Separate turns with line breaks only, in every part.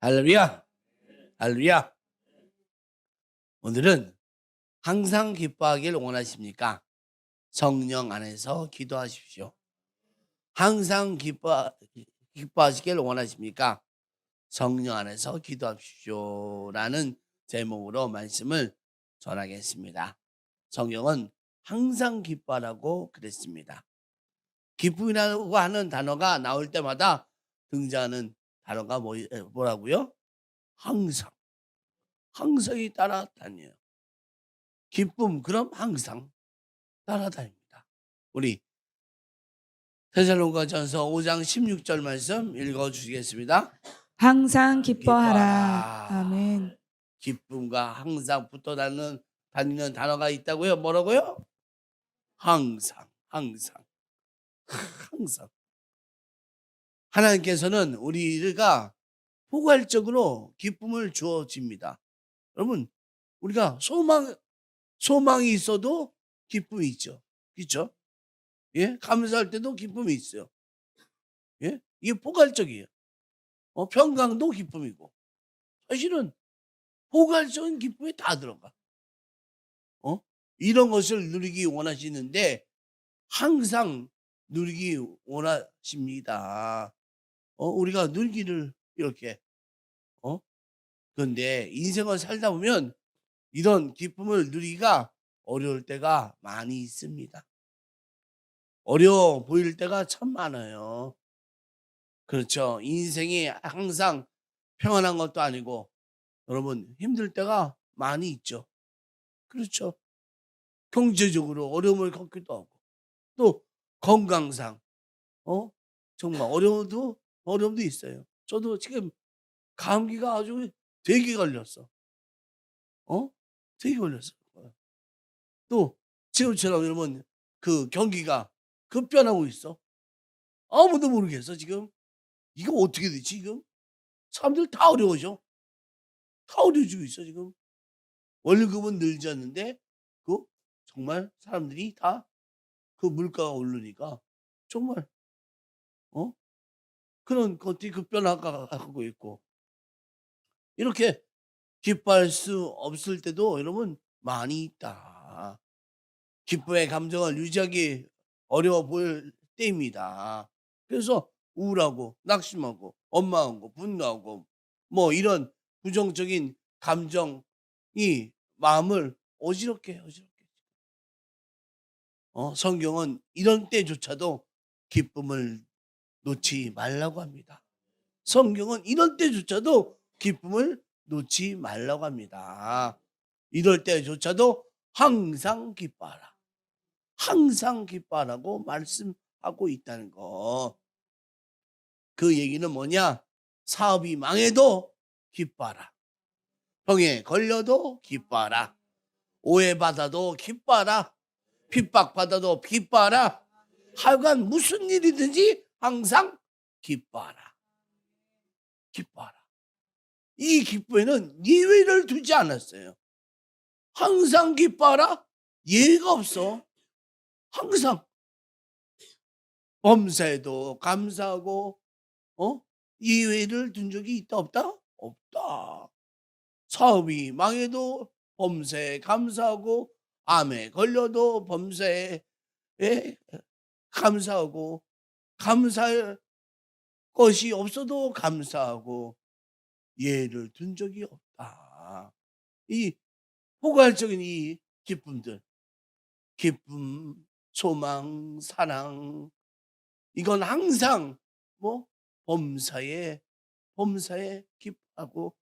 할렐루야, 할렐루야. 오늘은 항상 기뻐하길 원하십니까? 성령 안에서 기도하십시오. 항상 기뻐하시길 원하십니까? 성령 안에서 기도하십시오. 라는 제목으로 말씀을 전하겠습니다. 성경은 항상 기뻐하라고 그랬습니다. 기쁨이라고 하는 단어가 나올 때마다 등장하는 단어가 뭐라고요? 항상. 항상이 따라다녀요. 기쁨, 그럼 항상 따라다닙니다. 우리 데살로니가전서 5장 16절 말씀 읽어주시겠습니다.
항상 기뻐하라.
기뻐하라.
아멘.
기쁨과 항상 붙어 다니는 단어가 있다고요? 뭐라고요? 항상, 항상, 항상. 하나님께서는 우리가 포괄적으로 기쁨을 주어집니다. 여러분, 우리가 소망이 있어도 기쁨이 있죠. 그렇죠? 예? 감사할 때도 기쁨이 있어요. 예? 이게 포괄적이에요. 평강도 기쁨이고. 사실은 포괄적인 기쁨이 다 들어가. 이런 것을 누리기 원하시는데 항상 누리기 원하십니다. 우리가 누리기를 이렇게. 그런데 인생을 살다 보면 이런 기쁨을 누리기가 어려울 때가 많이 있습니다. 어려워 보일 때가 참 많아요. 그렇죠. 인생이 항상 평안한 것도 아니고 여러분 힘들 때가 많이 있죠. 그렇죠. 경제적으로 어려움을 겪기도 하고 또 건강상 정말 어려움도 있어요. 저도 지금 감기가 아주 되게 걸렸어. 되게 걸렸어. 또 지금처럼 여러분 그 경기가 급변하고 있어. 아무도 모르겠어 지금. 이거 어떻게 되지 지금? 사람들 다 어려워져. 다 어려워지고 있어 지금. 월급은 늘지 않는데 정말 사람들이 다 그 물가가 오르니까 정말 어 그런 것들이 급변하고 있고 이렇게 기뻐할 수 없을 때도 여러분 많이 있다. 기쁨의 감정을 유지하기 어려워 보일 때입니다. 그래서 우울하고 낙심하고 원망하고 분노하고 뭐 이런 부정적인 감정이 마음을 어지럽게 해요. 성경은 이런 때조차도 기쁨을 놓지 말라고 합니다. 성경은 이런 때조차도 기쁨을 놓지 말라고 합니다. 이럴 때조차도 항상 기뻐하라. 항상 기뻐하라고 말씀하고 있다는 거. 그 얘기는 뭐냐? 사업이 망해도 기뻐하라. 병에 걸려도 기뻐하라. 오해받아도 기뻐하라. 핍박받아도 기뻐하라. 하여간 무슨 일이든지 항상 기뻐하라. 기뻐하라. 이 기쁨에는 예외를 두지 않았어요. 항상 기뻐하라? 예외가 없어. 항상. 범사에도 감사하고 예외를 둔 적이 있다 없다? 없다. 사업이 망해도 범사에 감사하고 암에 걸려도 범사에 감사하고 감사할 것이 없어도 감사하고 예를 둔 적이 없다. 이 포괄적인 이 기쁨들, 기쁨, 소망, 사랑, 이건 항상 범사에 기뻐하고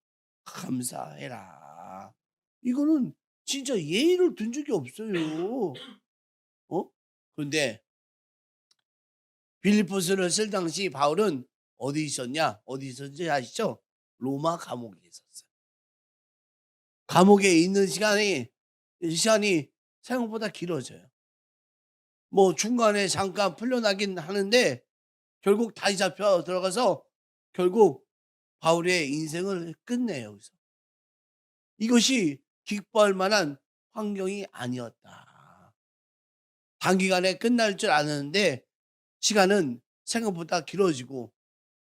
감사해라. 이거는 진짜 예의를 둔 적이 없어요. 그런데 빌립보서를 쓸 당시 바울은 어디 있었냐? 어디 있었는지 아시죠? 로마 감옥에 있었어요. 감옥에 있는 시간이 생각보다 길어져요. 중간에 잠깐 풀려나긴 하는데 결국 다시 잡혀 들어가서 결국 바울의 인생을 끝내요. 여기서. 이것이 기뻐할 만한 환경이 아니었다. 단기간에 끝날 줄 아는데 시간은 생각보다 길어지고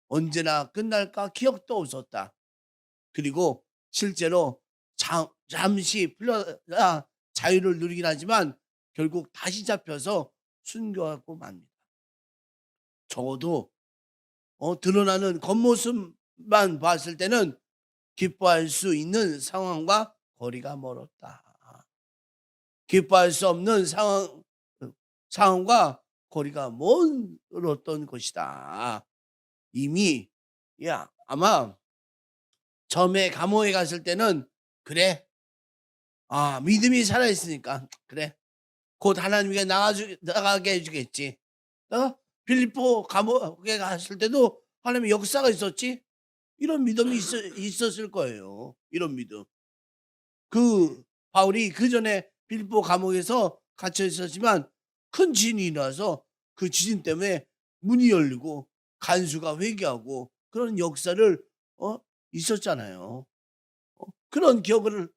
언제나 끝날까 기억도 없었다. 그리고 실제로 잠시 풀려야 자유를 누리긴 하지만 결국 다시 잡혀서 순교하고 맙니다. 적어도 드러나는 겉모습만 봤을 때는 기뻐할 수 있는 상황과 거리가 멀었다. 기뻐할 수 없는 상황과 거리가 멀었던 것이다. 이미 아마 처음에 감옥에 갔을 때는 그래, 믿음이 살아있으니까 그래, 곧 하나님께 나가게 해주겠지. 빌립보 감옥에 갔을 때도 하나님의 역사가 있었지. 이런 믿음이 있었을 거예요. 이런 믿음. 바울이 그 전에 빌립보 감옥에서 갇혀 있었지만 큰 지진이 일어나서 그 지진 때문에 문이 열리고 간수가 회개하고 그런 역사를 있었잖아요. 그런 기억을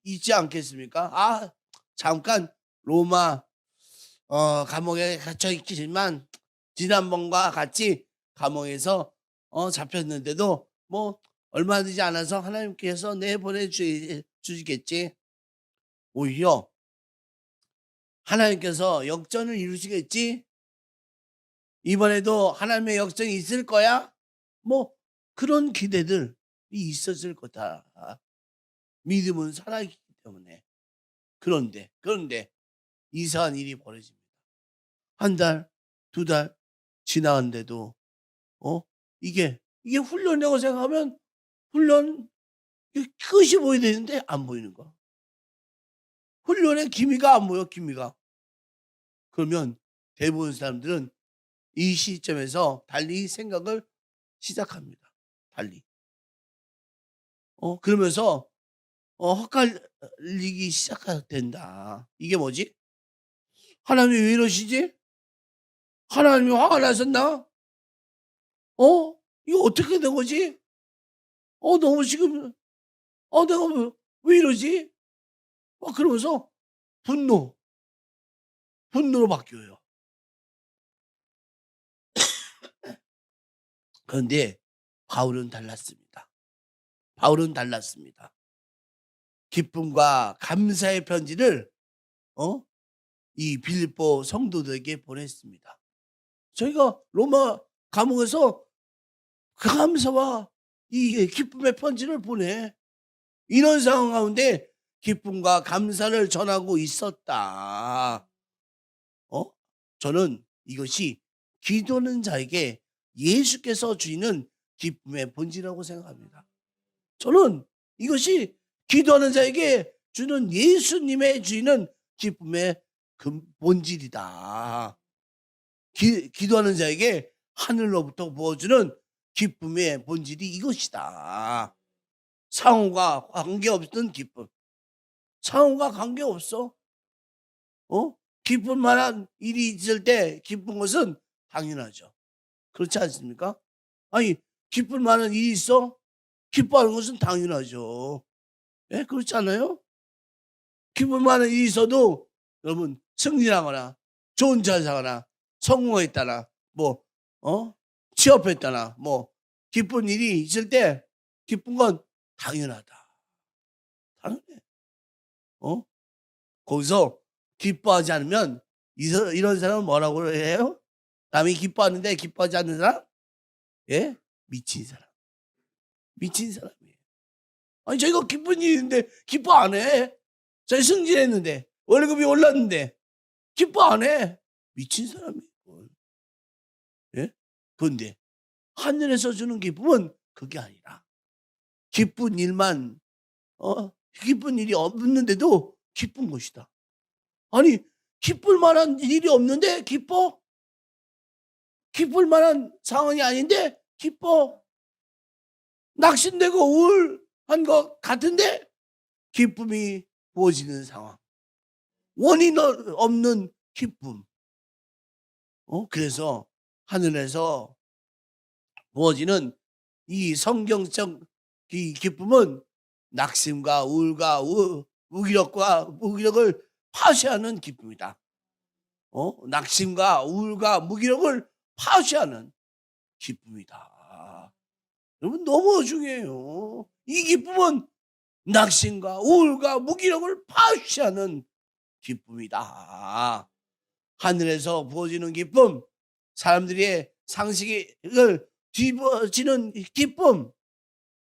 잊지 않겠습니까? 잠깐 로마 감옥에 갇혀 있지만 지난번과 같이 감옥에서 잡혔는데도 뭐 얼마 되지 않아서 하나님께서 내보내 주시겠지. 오히려 하나님께서 역전을 이루시겠지. 이번에도 하나님의 역전이 있을 거야. 뭐 그런 기대들이 있었을 거다. 믿음은 살아있기 때문에. 그런데 이상한 일이 벌어집니다. 한 달, 두 달 지나갔는데도 이게 훈련이라고 생각하면 훈련 끝이 보여야 되는데 안 보이는 거. 훈련의 기미가 안 보여. 기미가. 그러면 대부분 사람들은 이 시점에서 달리 생각을 시작합니다. 달리. 그러면서 헛갈리기 시작된다. 이게 뭐지? 하나님이 왜 이러시지? 하나님이 화가 나셨나? 이거 어떻게 된 거지? 너무 지금 내가 왜 이러지? 그러면서 분노로 바뀌어요. 그런데 바울은 달랐습니다. 기쁨과 감사의 편지를 이 빌립보 성도들에게 보냈습니다. 저희가 로마 감옥에서 감사와 이 기쁨의 편지를 보내. 이런 상황 가운데 기쁨과 감사를 전하고 있었다. 저는 이것이 기도하는 자에게 예수께서 주시는 기쁨의 본질이라고 생각합니다. 저는 이것이 기도하는 자에게 주는 예수님의 주시는 기쁨의 본질이다. 기도하는 자에게 하늘로부터 부어주는 기쁨의 본질이 이것이다. 상호가 관계없는 기쁨. 상호가 관계없어. 기쁠 만한 일이 있을 때 기쁜 것은 당연하죠. 그렇지 않습니까? 아니, 기쁠 만한 일이 있어? 기뻐하는 것은 당연하죠. 예? 그렇지 않아요? 기쁠 만한 일이 있어도 여러분 승진하거나 좋은 자사거나 성공했다나 취업했다나 기쁜 일이 있을 때 기쁜 건 당연하다. 당연해. 거기서 기뻐하지 않으면 이런 사람은 뭐라고 해요? 남이 기뻐하는데 기뻐하지 않는 사람? 예? 미친 사람. 미친 사람이에요. 아니 저희가 기쁜 일인데 기뻐 안 해. 저희 승진했는데 월급이 올랐는데 기뻐 안 해. 미친 사람이에요. 예? 그런데 하늘에서 주는 기쁨은 그게 아니라 기쁜 일만 기쁜 일이 없는데도 기쁜 것이다. 아니 기쁠 만한 일이 없는데 기뻐? 기쁠 만한 상황이 아닌데 기뻐? 낙심되고 우울한 것 같은데 기쁨이 부어지는 상황. 원인 없는 기쁨. 그래서 하늘에서 부어지는 이 성경적 이 기쁨은 낙심과 우울과 무기력을 파쇄하는 기쁨이다. 낙심과 우울과 무기력을 파쇄하는 기쁨이다. 여러분 너무 중요해요. 이 기쁨은 낙심과 우울과 무기력을 파괴하는 기쁨이다. 하늘에서 부어지는 기쁨, 사람들의 상식을 뒤집어지는 기쁨,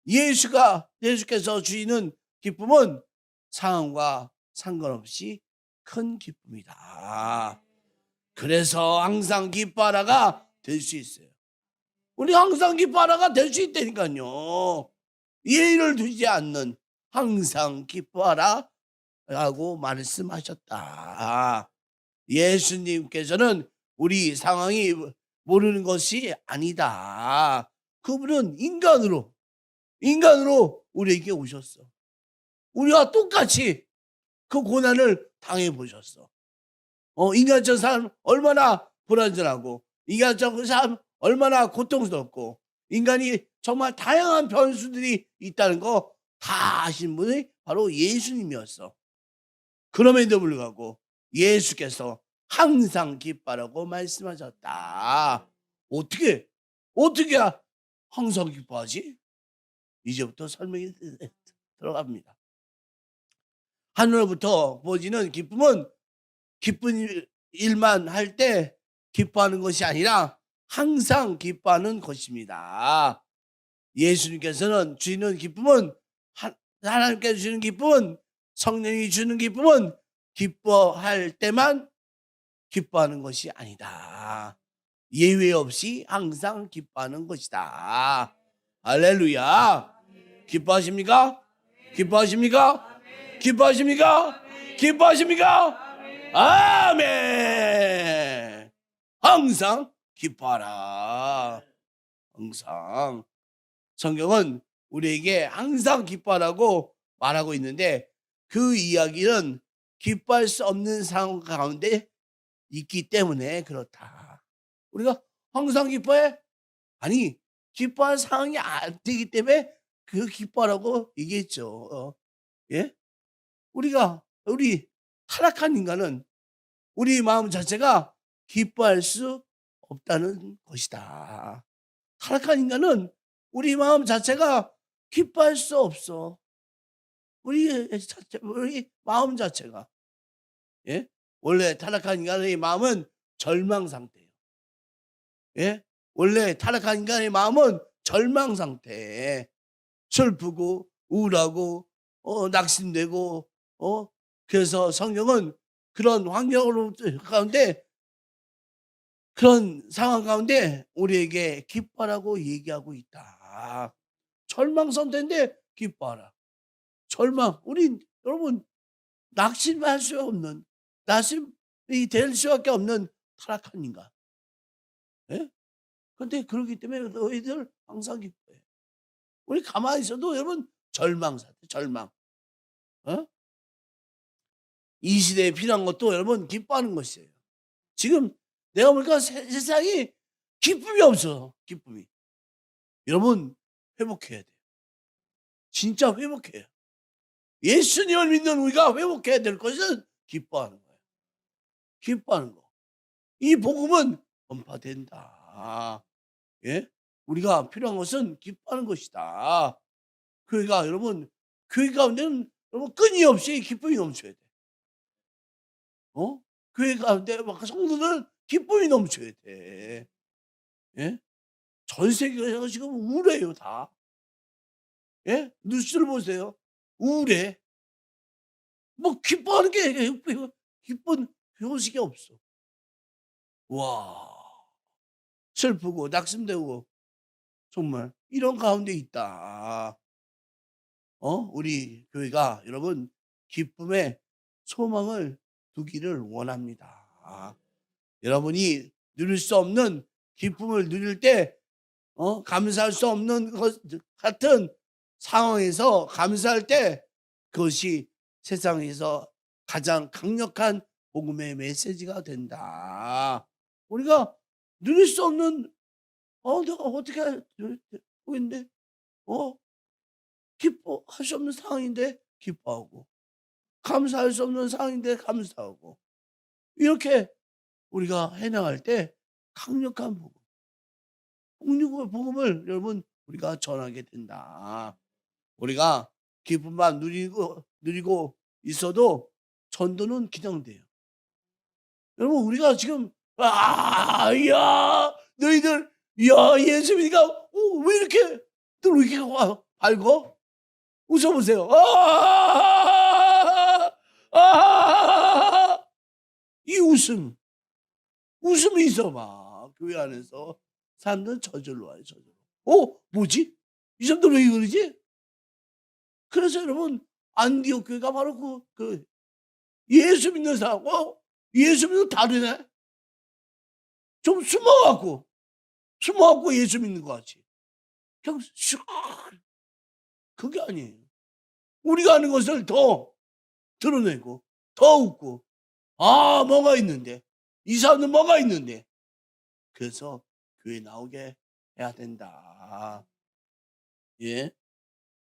예수께서 주시는 기쁨은 상황과 상관없이 큰 기쁨이다. 그래서 항상 기뻐하라가 될 수 있어요. 우리 항상 기뻐하라가 될 수 있다니까요. 예의를 두지 않는 항상 기뻐하라 라고 말씀하셨다. 예수님께서는 우리 상황이 모르는 것이 아니다. 그분은 인간으로 우리에게 오셨어. 우리와 똑같이 그 고난을 당해보셨어. 인간적 사람 얼마나 불안전하고, 인간적 사람 얼마나 고통스럽고, 인간이 정말 다양한 변수들이 있다는 거 다 아신 분이 바로 예수님이었어. 그럼에도 불구하고 예수께서 항상 기뻐하라고 말씀하셨다. 어떻게 항상 기뻐하지? 이제부터 설명이 들어갑니다. 하늘로부터 보지는 기쁨은 기쁜 일만 할 때 기뻐하는 것이 아니라 항상 기뻐하는 것입니다. 예수님께서는 주시는 기쁨은, 하나님께서 주시는 기쁨은, 성령이 주는 기쁨은 기뻐할 때만 기뻐하는 것이 아니다. 예외 없이 항상 기뻐하는 것이다. 할렐루야. 기뻐하십니까? 기뻐하십니까? 기뻐하십니까? 기뻐하십니까? 아멘. 항상 기뻐하라. 항상. 성경은 우리에게 항상 기뻐하라고 말하고 있는데, 그 이야기는 기뻐할 수 없는 상황 가운데 있기 때문에 그렇다. 우리가 항상 기뻐해? 아니, 기뻐할 상황이 안 되기 때문에 그 기뻐하라고 얘기했죠. 예? 우리 타락한 인간은 우리 마음 자체가 기뻐할 수 없다는 것이다. 타락한 인간은 우리 마음 자체가 기뻐할 수 없어. 우리 마음 자체가. 예? 원래 타락한 인간의 마음은 절망 상태예요. 예? 원래 타락한 인간의 마음은 절망 상태에 슬프고 우울하고 낙심되고 그래서 성경은 그런 환경으로 가운데, 그런 상황 가운데 우리에게 기뻐하라고 얘기하고 있다. 절망 상태인데 기뻐하라. 절망. 여러분 낙심할 수 없는, 낙심이 될 수밖에 없는 타락한 인간. 예? 근데 그렇기 때문에 너희들 항상 기뻐해. 우리 가만히 있어도 여러분 절망 상태, 절망. 이 시대에 필요한 것도 여러분 기뻐하는 것이에요. 지금 내가 보니까 세상이 기쁨이 없어. 기쁨이. 여러분 회복해야 돼요. 진짜 회복해요. 예수님을 믿는 우리가 회복해야 될 것은 기뻐하는 거예요. 기뻐하는 거. 이 복음은 전파된다. 예? 우리가 필요한 것은 기뻐하는 것이다. 그러니까 여러분, 교회 가운데는 여러분 끊임없이 기쁨이 넘쳐야 돼. 교회 가운데 막 성도들 기쁨이 넘쳐야 돼. 예? 전 세계에서 지금 우울해요, 다. 예? 뉴스를 보세요. 우울해. 뭐 기뻐하는 게 기쁜 소식이 없어. 와. 슬프고 낙심되고 정말 이런 가운데 있다. 우리 교회가 여러분 기쁨의 소망을 두기를 원합니다. 여러분이 누릴 수 없는 기쁨을 누릴 때 감사할 수 없는 것 같은 상황에서 감사할 때 그것이 세상에서 가장 강력한 복음의 메시지가 된다. 우리가 누릴 수 없는 내가 어떻게 보이는데 기뻐할 수 없는 상황인데 기뻐하고, 감사할 수 없는 상황인데 감사하고, 이렇게 우리가 해나갈 때 강력한 복음, 복음을 여러분 우리가 전하게 된다. 우리가 기쁨만 누리고 있어도 전도는 기정돼요. 여러분 우리가 지금 야 너희들 야 예수 믿으니까 왜 이렇게 또 이렇게 밝어? 웃어보세요. 이 웃음이 있어 막 교회 안에서 사람들은 저절로 와요. 저절로. 뭐지? 이 사람들 왜 그러지? 그래서 여러분 안디옥 교회가 바로 그 예수 믿는 사람, 예수 믿는 다르네. 좀 숨어갖고 예수 믿는 것 같이. 그냥 슉 그게 아니에요. 우리가 하는 것을 더 드러내고 더 웃고 뭐가 있는데 이 사람은 뭐가 있는데 그래서 교회 나오게 해야 된다. 예,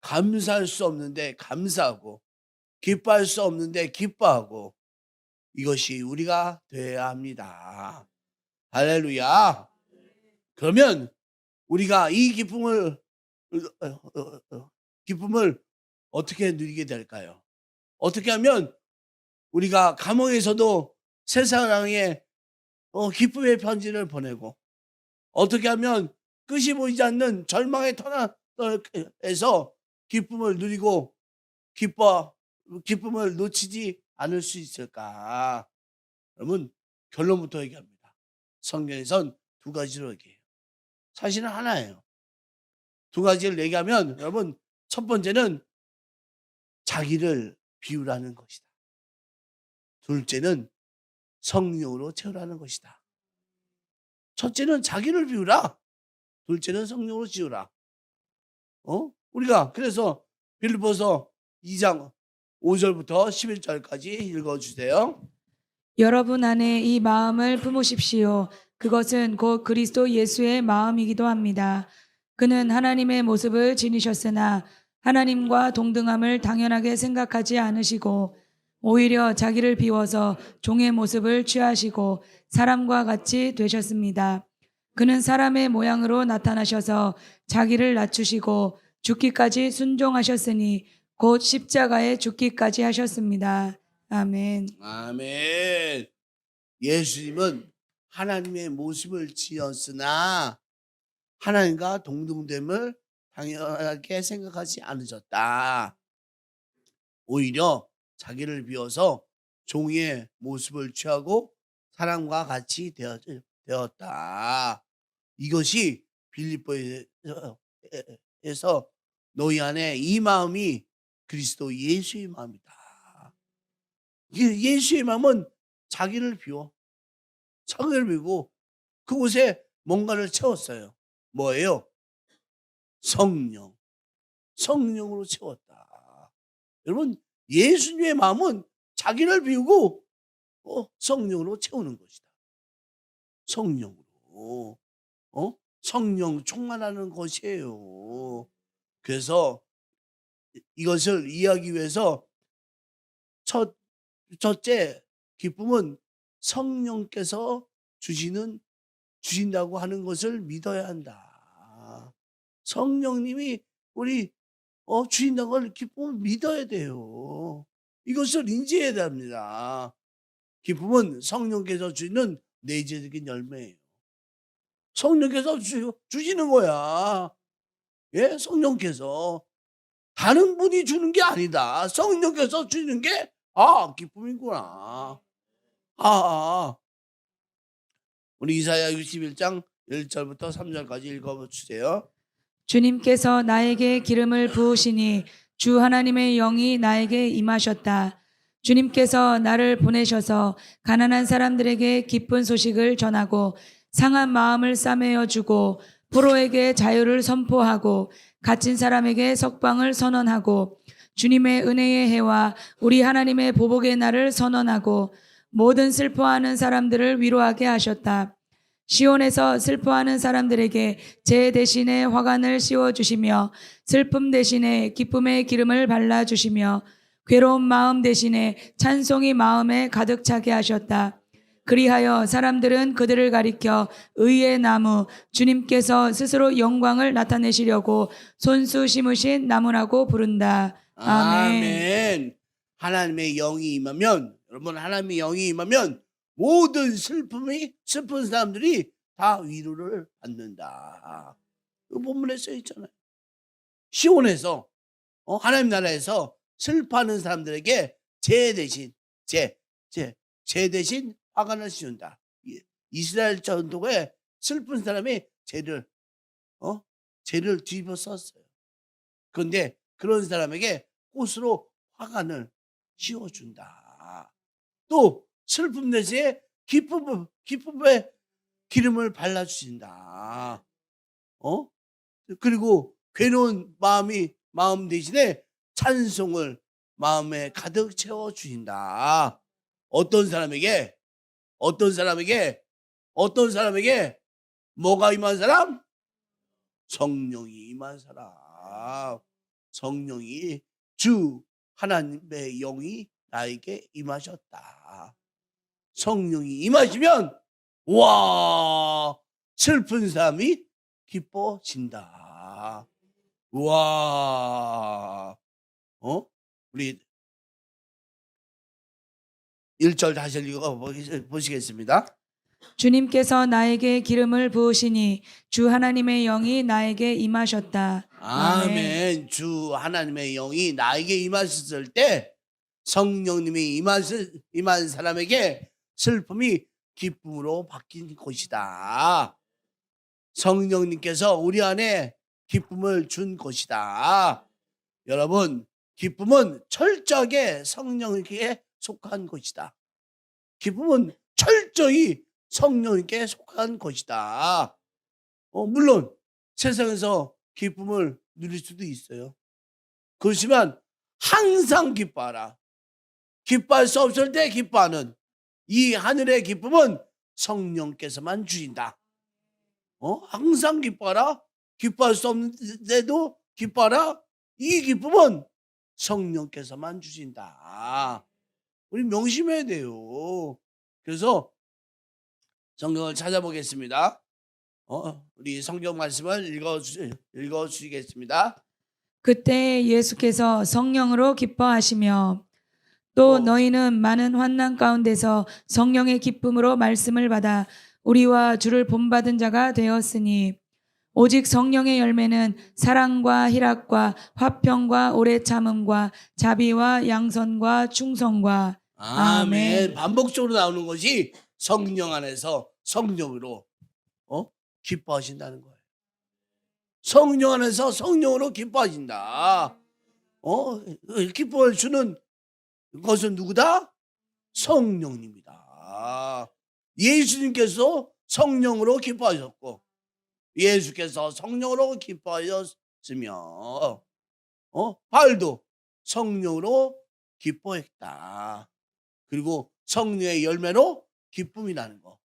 감사할 수 없는데 감사하고 기뻐할 수 없는데 기뻐하고 이것이 우리가 되어야 합니다. 할렐루야. 그러면 우리가 이 기쁨을 어떻게 누리게 될까요? 어떻게 하면 우리가 감옥에서도 세상에 기쁨의 편지를 보내고 어떻게 하면 끝이 보이지 않는 절망의 터널에서 기쁨을 누리고 기쁨을 놓치지 않을 수 있을까? 여러분 결론부터 얘기합니다. 성경에선 두 가지로 얘기해요. 사실은 하나예요. 두 가지를 얘기하면 여러분 첫 번째는 자기를 비우라는 것이다. 둘째는 성령으로 채우라는 것이다. 첫째는 자기를 비우라. 둘째는 성령으로 채우라. 우리가 그래서 빌립보서 2장 5절부터 11절까지 읽어주세요.
여러분 안에 이 마음을 품으십시오. 그것은 곧 그리스도 예수의 마음이기도 합니다. 그는 하나님의 모습을 지니셨으나 하나님과 동등함을 당연하게 생각하지 않으시고 오히려 자기를 비워서 종의 모습을 취하시고 사람과 같이 되셨습니다. 그는 사람의 모양으로 나타나셔서 자기를 낮추시고 죽기까지 순종하셨으니 곧 십자가에 죽기까지 하셨습니다. 아멘.
아멘. 예수님은 하나님의 모습을 지었으나 하나님과 동등됨을 당연하게 생각하지 않으셨다. 오히려 자기를 비워서 종의 모습을 취하고 사람과 같이 되었다. 이것이 빌립보에서 너희 안에 이 마음이 그리스도 예수의 마음이다. 예수의 마음은 자기를 비우고 그곳에 뭔가를 채웠어요. 뭐예요? 성령으로 채웠다. 여러분 예수님의 마음은 자기를 비우고 성령으로 채우는 것이다. 성령으로 성령 충만하는 것이에요. 그래서 이것을 이해하기 위해서 첫째 기쁨은 성령께서 주신다고 하는 것을 믿어야 한다. 성령님이 우리 주신다는 걸 기쁨을 믿어야 돼요. 이것을 인지해야 됩니다. 기쁨은 성령께서 주시는 내재적인 열매예요. 성령께서 주시는 거야. 예, 성령께서 다른 분이 주는 게 아니다. 성령께서 주시는 게 기쁨이구나. 우리 이사야 61장 1절부터 3절까지 읽어주세요.
주님께서 나에게 기름을 부으시니 주 하나님의 영이 나에게 임하셨다. 주님께서 나를 보내셔서 가난한 사람들에게 기쁜 소식을 전하고 상한 마음을 싸매어 주고 포로에게 자유를 선포하고 갇힌 사람에게 석방을 선언하고 주님의 은혜의 해와 우리 하나님의 보복의 날을 선언하고 모든 슬퍼하는 사람들을 위로하게 하셨다. 시온에서 슬퍼하는 사람들에게 제 대신에 화관을 씌워주시며 슬픔 대신에 기쁨의 기름을 발라주시며 괴로운 마음 대신에 찬송이 마음에 가득 차게 하셨다. 그리하여 사람들은 그들을 가리켜 의의 나무, 주님께서 스스로 영광을 나타내시려고 손수 심으신 나무라고 부른다. 아멘.
아멘. 하나님의 영이 임하면, 여러분, 하나님의 영이 임하면 모든 슬픈 사람들이 다 위로를 받는다. 그 본문에 써 있잖아요. 시온에서, 하나님 나라에서 슬퍼하는 사람들에게 제 대신 화관을 씌운다. 이스라엘 전통에 슬픈 사람이 죄를 뒤집어 썼어요. 그런데 그런 사람에게 꽃으로 화관을 씌워준다. 또 슬픔 대신에 기쁨의 기름을 발라주신다. 그리고 괴로운 마음 대신에 찬송을 마음에 가득 채워주신다. 어떤 사람에게 뭐가 임한 사람? 성령이 임한 사람. 성령이 주 하나님의 영이 나에게 임하셨다. 성령이 임하시면 와, 슬픈 사람이 기뻐진다. 와, 우리 1절 다시 읽어보시겠습니다.
주님께서 나에게 기름을 부으시니 주 하나님의 영이 나에게 임하셨다.
아멘. 주 하나님의 영이 나에게 임하셨을 때 성령님이 임한 사람에게 슬픔이 기쁨으로 바뀐 것이다. 성령님께서 우리 안에 기쁨을 준 것이다. 여러분, 기쁨은 철저하게 성령님께 속한 것이다. 기쁨은 철저히 성령님께 속한 것이다. 물론 세상에서 기쁨을 누릴 수도 있어요. 그렇지만 항상 기뻐하라. 기뻐할 수 없을 때 기뻐하는 이 하늘의 기쁨은 성령께서만 주신다. 항상 기뻐하라. 기뻐할 수 없는데도 기뻐하라. 이 기쁨은 성령께서만 주신다. 우리 명심해야 돼요. 그래서 성경을 찾아보겠습니다. 우리 성경 말씀을 읽어주시겠습니다.
그때 예수께서 성령으로 기뻐하시며 또 너희는 많은 환난 가운데서 성령의 기쁨으로 말씀을 받아 우리와 주를 본받은 자가 되었으니 오직 성령의 열매는 사랑과 희락과 화평과 오래 참음과 자비와 양선과 충성과
아멘. 반복적으로 나오는 것이 성령 안에서 성령으로 기뻐하신다는 거예요. 성령 안에서 성령으로 기뻐하신다. 기쁨을 주는 것은 누구다? 성령님이다. 예수님께서 성령으로 기뻐하셨고 예수께서 성령으로 기뻐하셨으며 바울도 성령으로 기뻐했다. 그리고 성령의 열매로 기쁨이 나는 거.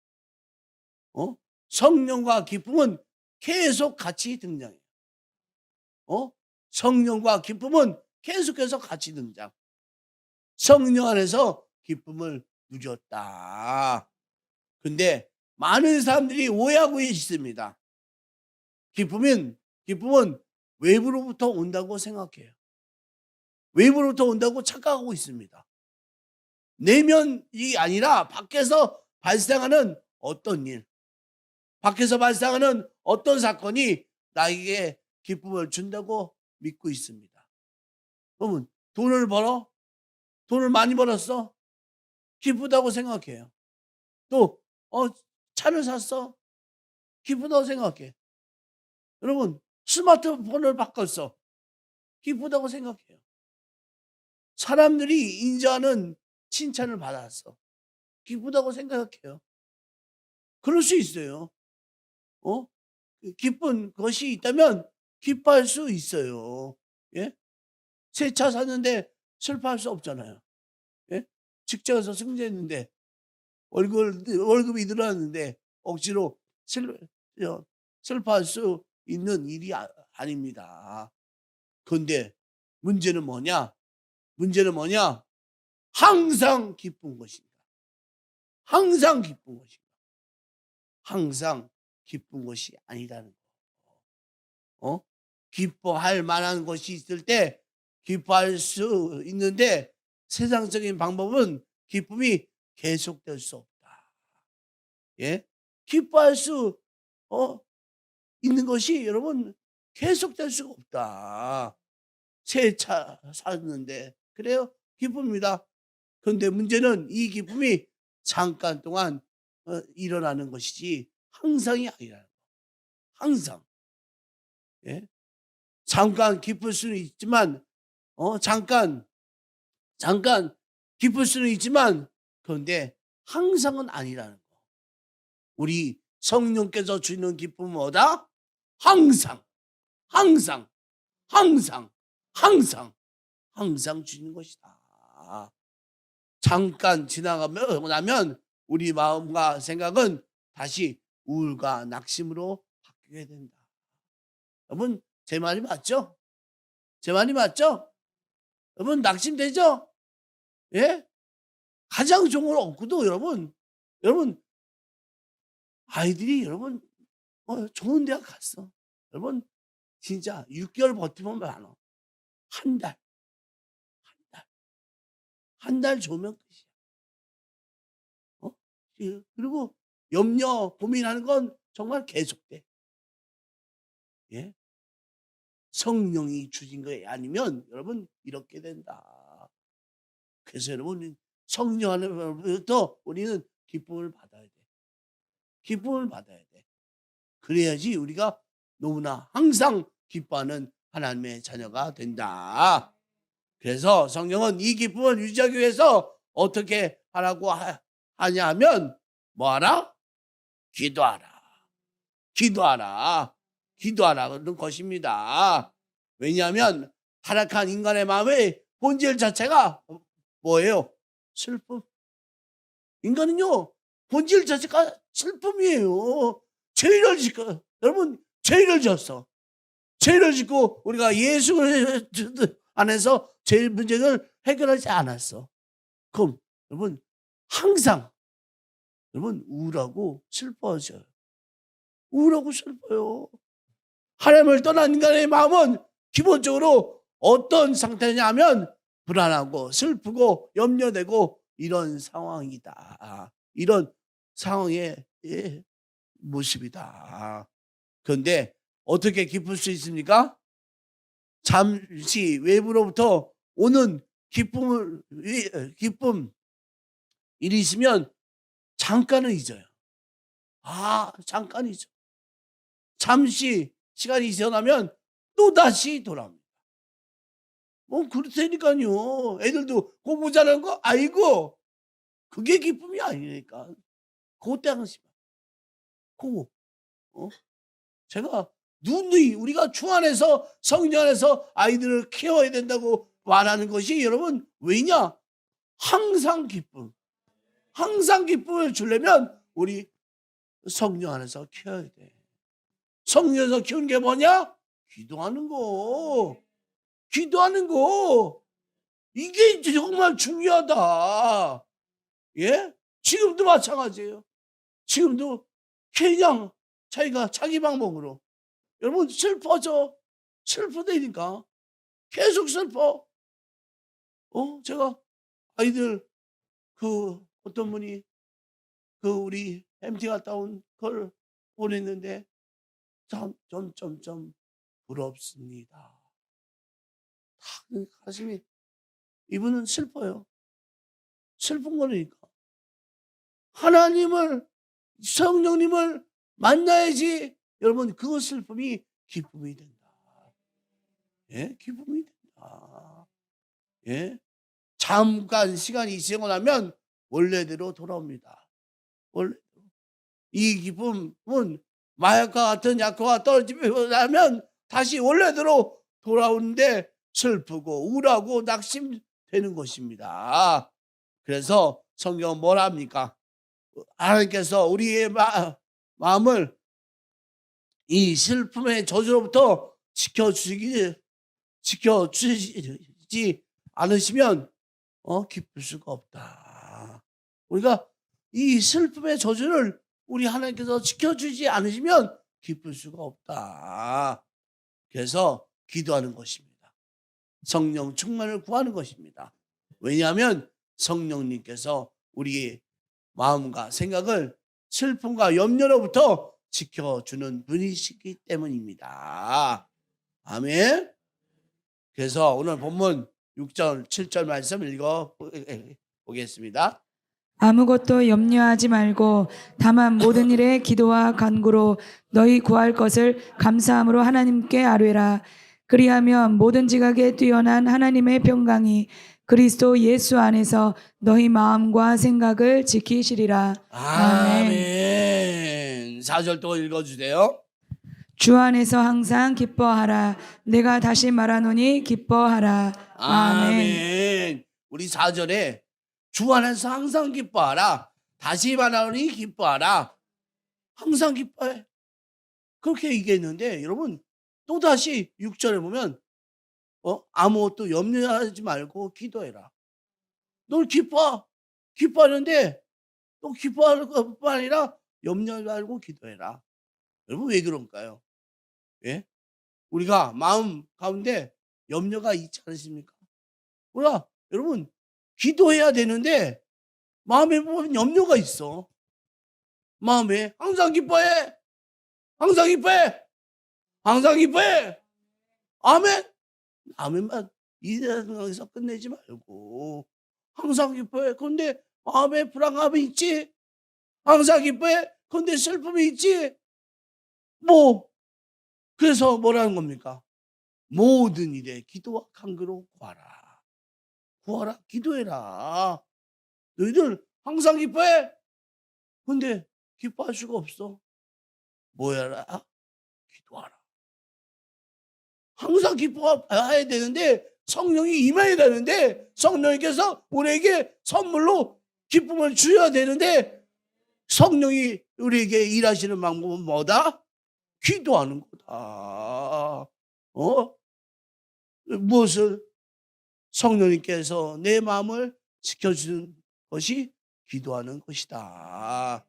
성령과 기쁨은 계속 같이 등장해요. 성령과 기쁨은 계속해서 같이 등장. 성령 안에서 기쁨을 누렸다. 근데 많은 사람들이 오해하고 있습니다. 기쁨은 외부로부터 온다고 생각해요. 외부로부터 온다고 착각하고 있습니다. 내면이 아니라 밖에서 발생하는 어떤 일, 밖에서 발생하는 어떤 사건이 나에게 기쁨을 준다고 믿고 있습니다. 그러면 돈을 많이 벌었어? 기쁘다고 생각해요. 또 차를 샀어? 기쁘다고 생각해. 여러분, 스마트폰을 바꿨어. 기쁘다고 생각해요. 사람들이 인정하는 칭찬을 받았어. 기쁘다고 생각해요. 그럴 수 있어요. 기쁜 것이 있다면 기뻐할 수 있어요. 예? 새 차 샀는데 슬퍼할 수 없잖아요. 예? 직장에서 승진했는데 월급이 늘어났는데 억지로 슬퍼할 수 있는 일이 아닙니다. 그런데 문제는 뭐냐? 항상 기쁜 것입니다. 항상 기쁜 것이 항상 기쁜 것이 아니라는 거. 기뻐할 만한 것이 있을 때 기뻐할 수 있는데 세상적인 방법은 기쁨이 계속될 수 없다. 예? 기뻐할 수 있는 것이 여러분 계속될 수가 없다. 새 차 샀는데 그래요? 기쁩니다. 그런데 문제는 이 기쁨이 잠깐 동안 일어나는 것이지 항상이 아니라는 거. 항상. 예? 잠깐 기쁠 수는 있지만 잠깐 기쁠 수는 있지만 그런데 항상은 아니라는 거. 우리 성령께서 주는 기쁨은 뭐다? 항상 주는 것이다. 잠깐 지나가면 나면 우리 마음과 생각은 다시 우울과 낙심으로 바뀌게 된다. 여러분 제 말이 맞죠? 제 말이 맞죠? 여러분 낙심되죠? 예? 가장 좋은 걸 얻고도 여러분 아이들이 여러분 좋은 대학 갔어. 여러분 진짜 6개월 버티면 많아. 한 달 좋으면 끝이야. 그리고 염려 고민하는 건 정말 계속돼. 예? 성령이 주신 게 아니면 여러분 이렇게 된다. 그래서 여러분 성령 안에부터 우리는 기쁨을 받아야 돼. 기쁨을 받아야 돼. 그래야지 우리가 너무나 항상 기뻐하는 하나님의 자녀가 된다. 그래서 성령은 이 기쁨을 유지하기 위해서 어떻게 하라고 하냐 하면 뭐하라? 기도하라는 것입니다. 왜냐하면 타락한 인간의 마음의 본질 자체가 뭐예요? 슬픔. 인간은요 본질 자체가 슬픔이에요. 죄를 짓고 여러분 죄를 졌어. 죄를 짓고 우리가 예수 안에서 죄 문제를 해결하지 않았어. 그럼 여러분 항상 여러분 우울하고 슬퍼져요. 우울하고 슬퍼요. 하나님을 떠난 인간의 마음은 기본적으로 어떤 상태냐면 불안하고 슬프고 염려되고 이런 상황이다. 이런 상황의 모습이다. 그런데 어떻게 기쁠 수 있습니까? 잠시 외부로부터 오는 기쁨 일이 있으면 잠깐은 잊어요. 잠깐 잊어. 잠시 시간이 지나면 또다시 돌아옵니다. 그렇다니까요. 애들도 공부 잘하는 거 아이고 그게 기쁨이 아니니까. 그때 당시 제가 누누이 우리가 주 안에서 성령 안에서 아이들을 키워야 된다고 말하는 것이 여러분 왜냐? 항상 기쁨을 주려면 우리 성령 안에서 키워야 돼. 성령 안에서 키우는 게 뭐냐? 기도하는 거. 이게 정말 중요하다. 예? 지금도 마찬가지예요. 지금도 그냥 자기가 자기 방법으로 여러분 슬퍼되니까 계속 슬퍼. 제가 아이들 어떤 분이 우리 MT 갔다 온 걸 보냈는데 점점점 부럽습니다. 가슴이 이분은 슬퍼요. 슬픈 거니까 하나님을 성령님을 만나야지 여러분 그 슬픔이 기쁨이 된다. 예, 기쁨이 된다. 예, 잠깐 시간이 지나고 나면 원래대로 돌아옵니다. 이 기쁨은 마약과 같은 약효가 떨어지고 나면 다시 원래대로 돌아오는데 슬프고 우울하고 낙심되는 것입니다. 그래서 성경은 뭐라 합니까? 하나님께서 우리의 마음을 이 슬픔의 저주로부터 지켜주시지 않으시면 기쁠 수가 없다. 우리가 이 슬픔의 저주를 우리 하나님께서 지켜주지 않으시면 기쁠 수가 없다. 그래서 기도하는 것입니다. 성령 충만을 구하는 것입니다. 왜냐하면 성령님께서 우리의 마음과 생각을 슬픔과 염려로부터 지켜주는 분이시기 때문입니다. 아멘. 그래서 오늘 본문 6절, 7절 말씀 읽어보겠습니다.
아무것도 염려하지 말고 다만 모든 일에 기도와 간구로 너희 구할 것을 감사함으로 하나님께 아뢰라. 그리하면 모든 지각에 뛰어난 하나님의 평강이 그리스도 예수 안에서 너희 마음과 생각을 지키시리라.
아멘. 4절 또 읽어주세요.
주 안에서 항상 기뻐하라. 내가 다시 말하노니 기뻐하라.
아멘. 우리 4절에 주 안에서 항상 기뻐하라. 다시 말하노니 기뻐하라. 항상 기뻐해. 그렇게 얘기했는데 여러분 또다시 6절에 보면 아무것도 염려하지 말고 기도해라. 널 기뻐하는데 또 기뻐하는 것뿐만 아니라 염려하지 말고 기도해라. 여러분 왜 그런가요? 예? 우리가 마음 가운데 염려가 있지 않으십니까? 우리가 여러분 기도해야 되는데 마음에 보면 염려가 있어. 마음에 항상 기뻐해. 항상 기뻐해. 항상 기뻐해. 아멘. 아멘만 이 세상에서 끝내지 말고 항상 기뻐해. 그런데 마음에 불안감이 있지. 항상 기뻐해. 그런데 슬픔이 있지. 그래서 뭐라는 겁니까? 모든 일에 기도와 간구로 구하라. 구하라. 기도해라. 너희들 항상 기뻐해. 근데 기뻐할 수가 없어. 뭐야라? 기도하라. 항상 기뻐해야 되는데 성령이 임해야 되는데 성령님께서 우리에게 선물로 기쁨을 주어야 되는데 성령이 우리에게 일하시는 방법은 뭐다? 기도하는 거다. 무엇을? 성령님께서 내 마음을 지켜주는 것이 기도하는 것이다.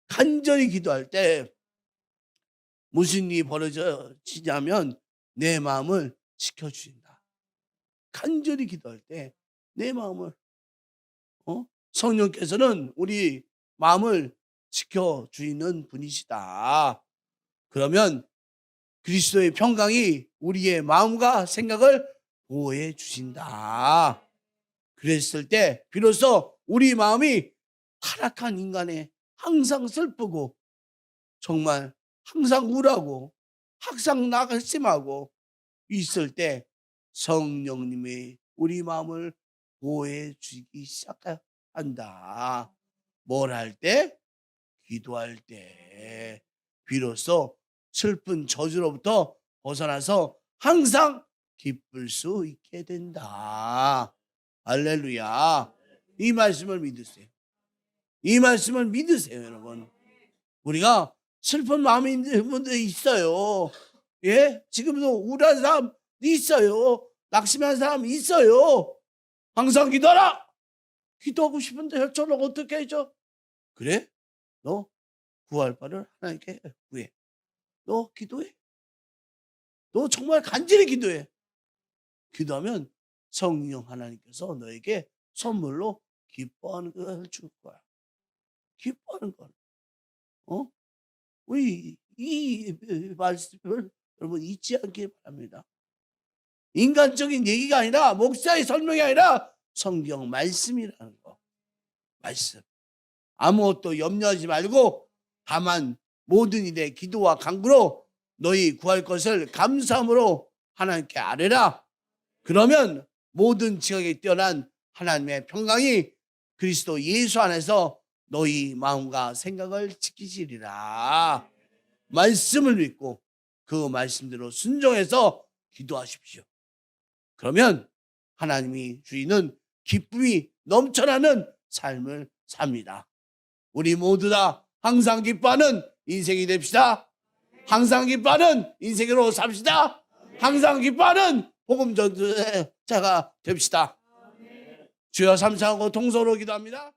간절히 기도할 때 무슨 일이 벌어지냐면 내 마음을 지켜주신다. 간절히 기도할 때 내 마음을 성령께서는 우리 마음을 지켜주시는 분이시다. 그러면 그리스도의 평강이 우리의 마음과 생각을 보호해 주신다. 그랬을 때 비로소 우리 마음이 타락한 인간의 항상 슬프고 정말 항상 우울하고 항상 낙심하고 있을 때 성령님이 우리 마음을 보호해 주기 시작한다. 뭘 할 때? 기도할 때 비로소 슬픈 저주로부터 벗어나서 항상 기쁠 수 있게 된다. 할렐루야. 이 말씀을 믿으세요. 이 말씀을 믿으세요, 여러분. 우리가 슬픈 마음이 있는 분들이 있어요. 예? 지금도 우울한 사람 있어요. 낙심한 사람 있어요. 항상 기도하라. 기도하고 싶은데 저는 어떻게 해줘? 그래? 너 구할 바를 하나님께 구해. 너 기도해. 너 정말 간절히 기도해. 기도하면 성령 하나님께서 너에게 선물로 기뻐하는 걸 줄 거야. 기뻐하는 걸. 우리 이 말씀을 여러분 잊지 않길 바랍니다. 인간적인 얘기가 아니라 목사의 설명이 아니라 성경 말씀이라는 거. 말씀. 아무것도 염려하지 말고 다만 모든 일에 기도와 간구로 너희 구할 것을 감사함으로 하나님께 아뢰라. 그러면 모든 지각에 뛰어난 하나님의 평강이 그리스도 예수 안에서 너희 마음과 생각을 지키시리라. 말씀을 믿고 그 말씀대로 순종해서 기도하십시오. 그러면 하나님이 주시는 기쁨이 넘쳐나는 삶을 삽니다. 우리 모두 다 항상 기뻐하는 인생이 됩시다. 항상 기뻐하는 인생으로 삽시다. 항상 기뻐하는 복음 전도자가 됩시다. 주여 삼창하고 통성으로 기도합니다.